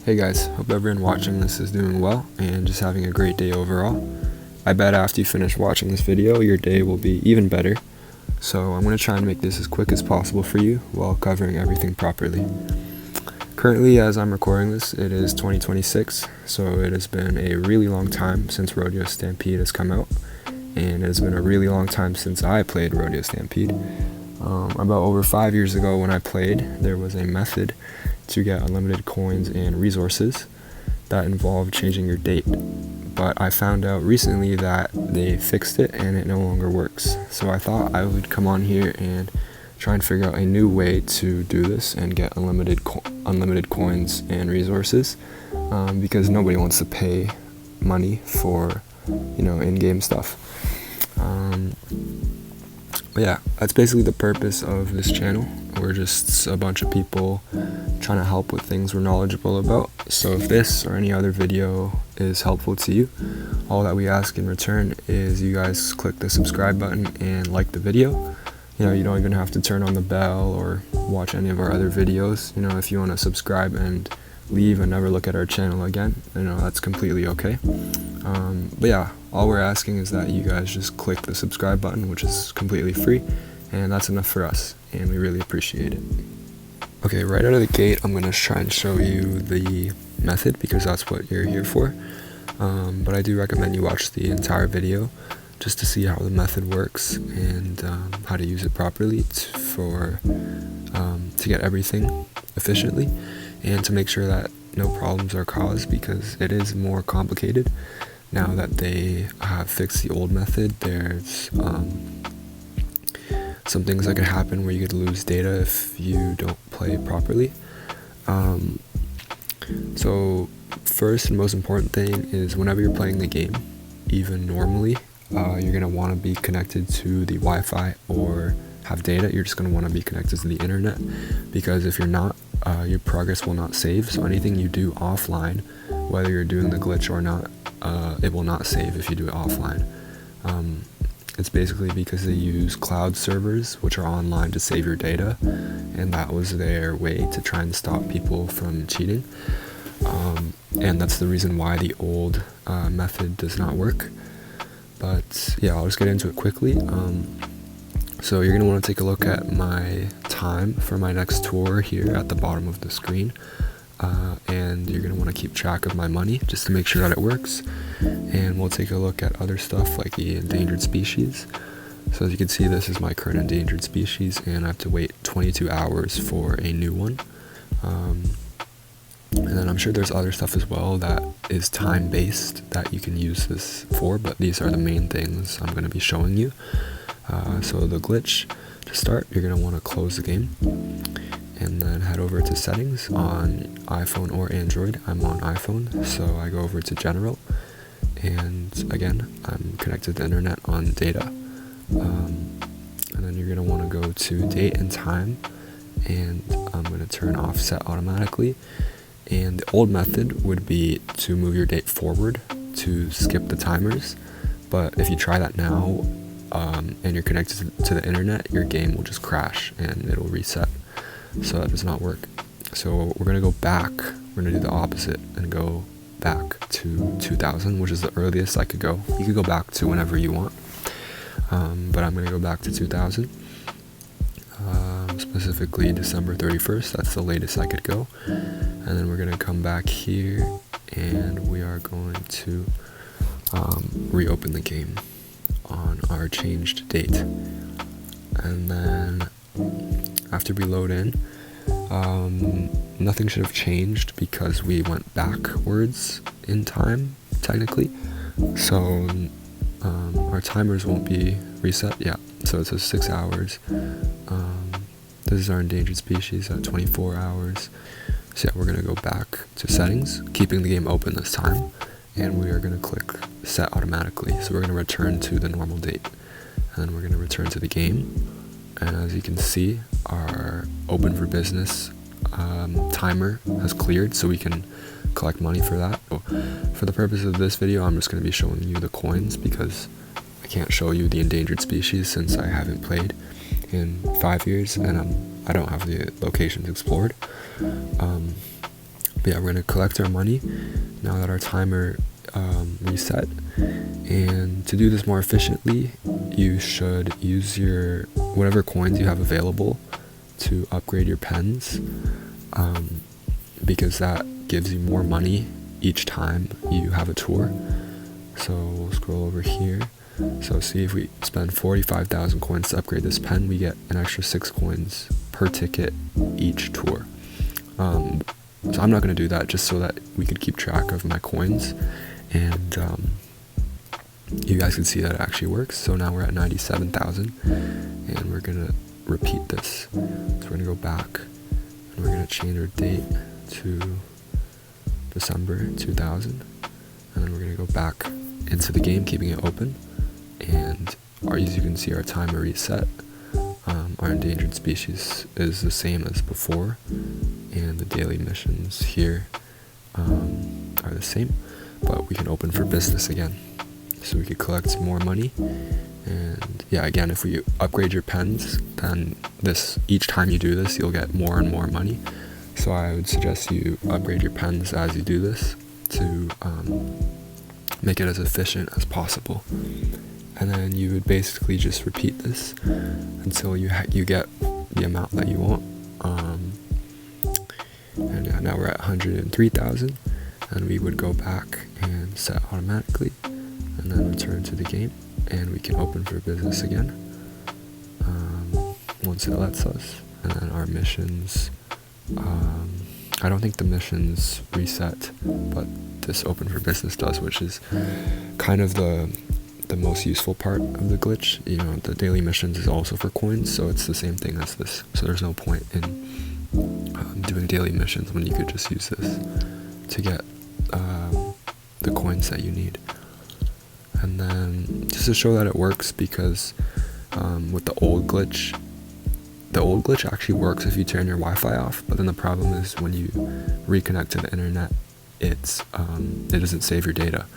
Hey guys, hope everyone watching this is doing well and just having a great day overall. I bet after you finish watching this video, your day will be even better. So I'm going to try and make this as quick as possible for you while covering everything properly. Currently, as I'm recording this, it is 2026, so it has been a really long time since Rodeo Stampede has come out, and it has been a really long time since I played Rodeo Stampede. About over 5 years ago when I played, there was a method to get unlimited coins and resources that involved changing your date. But I found out recently that they fixed it and it no longer works. So I thought I would come on here and try and figure out a new way to do this and get unlimited coins and resources, because nobody wants to pay money for, in-game stuff. But yeah, that's basically the purpose of this channel. We're just a bunch of people trying to help with things we're knowledgeable about. So if this or any other video is helpful to you, all that we ask in return is you guys click the subscribe button and like the video. You don't even have to turn on the bell or watch any of our other videos. If you want to subscribe and leave and never look at our channel again, that's completely okay. But yeah, all we're asking is that you guys just click the subscribe button, which is completely free, and that's enough for us, and we really appreciate it. Okay, right out of the gate, I'm going to try and show you the method because that's what you're here for. But I do recommend you watch the entire video just to see how the method works and how to use it properly to get everything efficiently and to make sure that no problems are caused, because it is more complicated now that they have fixed the old method. There's some things that could happen where you could lose data if you don't play properly. So first and most important thing is whenever you're playing the game, even normally, you're going to want to be connected to the Wi-Fi or have data. You're just going to want to be connected to the internet, because if you're not, your progress will not save. So anything you do offline, whether you're doing the glitch or not, it will not save if you do it offline. It's basically because they use cloud servers, which are online, to save your data, and that was their way to try and stop people from cheating. And that's the reason why the old method does not work. But yeah, I'll just get into it quickly. So you're going to want to take a look at my time for my next tour here at the bottom of the screen. And you're going to want to keep track of my money just to make sure that it works. And we'll take a look at other stuff like the endangered species. So as you can see, this is my current endangered species, and I have to wait 22 hours for a new one. And then I'm sure there's other stuff as well that is time-based that you can use this for, but these are the main things I'm going to be showing you. So the glitch, to start, you're going to want to close the game and then head over to settings on iPhone or Android. I'm on iPhone, so I go over to general, and again, I'm connected to the internet on data. And then you're going to want to go to date and time, and I'm going to turn off set automatically. And the old method would be to move your date forward to skip the timers, but if you try that now and you're connected to the internet, your game will just crash and it'll reset. So that does not work. So we're going to go back. We're going to do the opposite and go back to 2000, which is the earliest I could go. You could go back to whenever you want, but I'm going to go back to 2000. Specifically December 31st, that's the latest I could go. And then we're going to come back here and we are going to reopen the game on our changed date. And then after we load in, nothing should have changed because we went backwards in time, technically. So our timers won't be reset. Yeah, so it says 6 hours. This is our endangered species at 24 hours. So yeah, we're going to go back to settings, keeping the game open this time, and we are going to click set automatically. So we're going to return to the normal date, and then we're going to return to the game. And as you can see, our open for business timer has cleared, so we can collect money for that. So for the purpose of this video, I'm just going to be showing you the coins because I can't show you the endangered species since I haven't played in 5 years and I don't have the locations explored. But yeah, we're gonna collect our money now that our timer reset. And to do this more efficiently, you should use your whatever coins you have available to upgrade your pens, because that gives you more money each time you have a tour. So we'll scroll over here. So see, if we spend 45,000 coins to upgrade this pen, we get an extra 6 coins per ticket each tour. So I'm not going to do that, just so that we could keep track of my coins, and you guys can see that it actually works. So now we're at 97,000, and we're going to repeat this. So we're going to go back, and we're going to change our date to December 2000, and then we're going to go back into the game, keeping it open, and as you can see, our timer reset. Our endangered species is the same as before, and the daily missions here are the same, but we can open for business again, so we could collect more money. And yeah, again, if we upgrade your pens, then each time you do this, you'll get more and more money. So I would suggest you upgrade your pens as you do this to make it as efficient as possible. And then you would basically just repeat this until you get the amount that you want. And yeah, now we're at 103,000, and we would go back and set automatically, and then return to the game, and we can open for business again once it lets us. And then our missions, I don't think the missions reset, but this open for business does, which is kind of the most useful part of the glitch. You know, the daily missions is also for coins, so it's the same thing as this. So there's no point in doing daily missions when you could just use this to get the coins that you need. And then just to show that it works, because with the old glitch actually works if you turn your Wi-Fi off, but then the problem is when you reconnect to the internet, it doesn't save your data.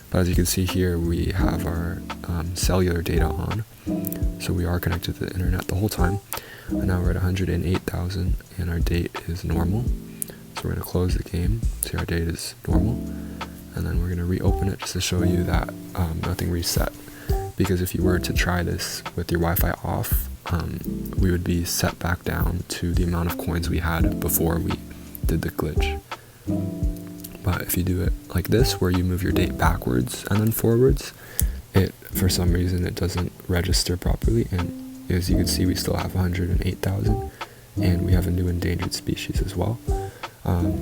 But as you can see here, we have our cellular data on, so we are connected to the internet the whole time. And now we're at 108,000, and our date is normal. So we're going to close the game, see our date is normal, and then we're going to reopen it just to show you that nothing reset. Because if you were to try this with your Wi-Fi off, we would be set back down to the amount of coins we had before we did the glitch. But if you do it like this, where you move your date backwards and then forwards, for some reason it doesn't register properly, and as you can see, we still have 108,000, and we have a new endangered species as well.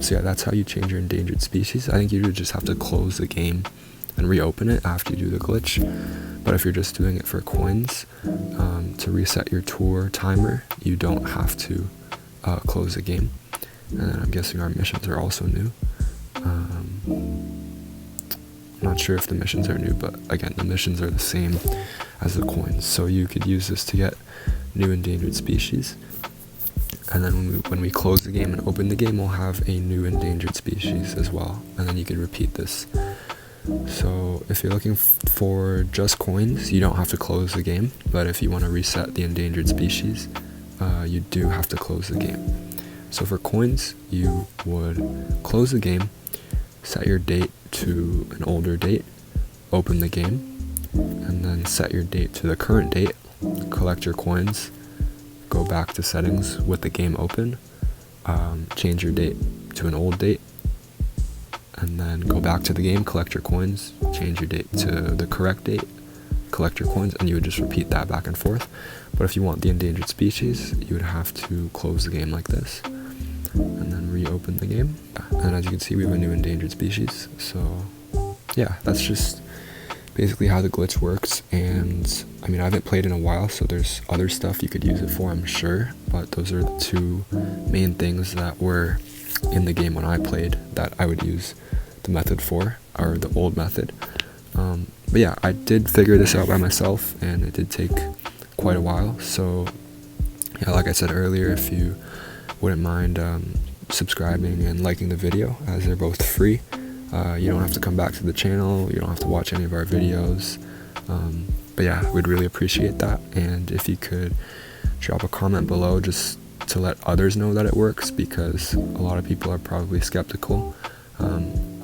So yeah, that's how you change your endangered species. I think you would just have to close the game and reopen it after you do the glitch. But if you're just doing it for coins, to reset your tour timer, you don't have to close the game. And then I'm guessing our missions are also new. I'm not sure if the missions are new, but again, the missions are the same as the coins. So you could use this to get new endangered species. And then when we close the game and open the game, we'll have a new endangered species as well. And then you can repeat this. So if you're looking for just coins, you don't have to close the game. But if you want to reset the endangered species, you do have to close the game. So for coins, you would close the game, set your date to an older date, open the game, and then set your date to the current date, collect your coins, go back to settings with the game open, change your date to an old date, and then go back to the game, collect your coins, change your date to the correct date, collect your coins, and you would just repeat that back and forth. But if you want the endangered species, you would have to close the game like this, and then reopen the game. And as you can see, we have a new endangered species. So yeah, that's just basically how the glitch works. And I mean, I haven't played in a while, so there's other stuff you could use it for, I'm sure, but those are the two main things that were in the game when I played that I would use the method for, or the old method. But yeah, I did figure this out by myself, and it did take quite a while. So yeah, like I said earlier, if you wouldn't mind subscribing and liking the video, as they're both free. You don't have to come back to the channel, you don't have to watch any of our videos. But yeah, we'd really appreciate that. And if you could drop a comment below just to let others know that it works, because a lot of people are probably skeptical,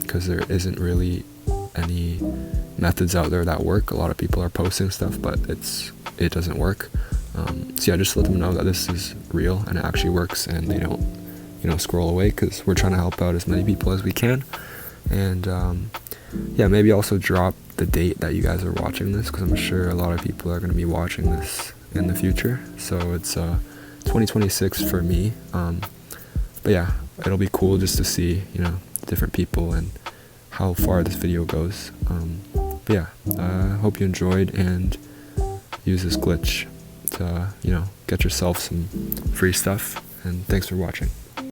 because there isn't really any methods out there that work. A lot of people are posting stuff, but it doesn't work. So yeah, just let them know that this is real and it actually works, and they don't, scroll away, because we're trying to help out as many people as we can. And yeah, maybe also drop the date that you guys are watching this, because I'm sure a lot of people are going to be watching this in the future. So it's 2026 for me. But yeah, it'll be cool just to see, different people and how far this video goes. But yeah, I hope you enjoyed, and use this glitch to, get yourself some free stuff. And thanks for watching.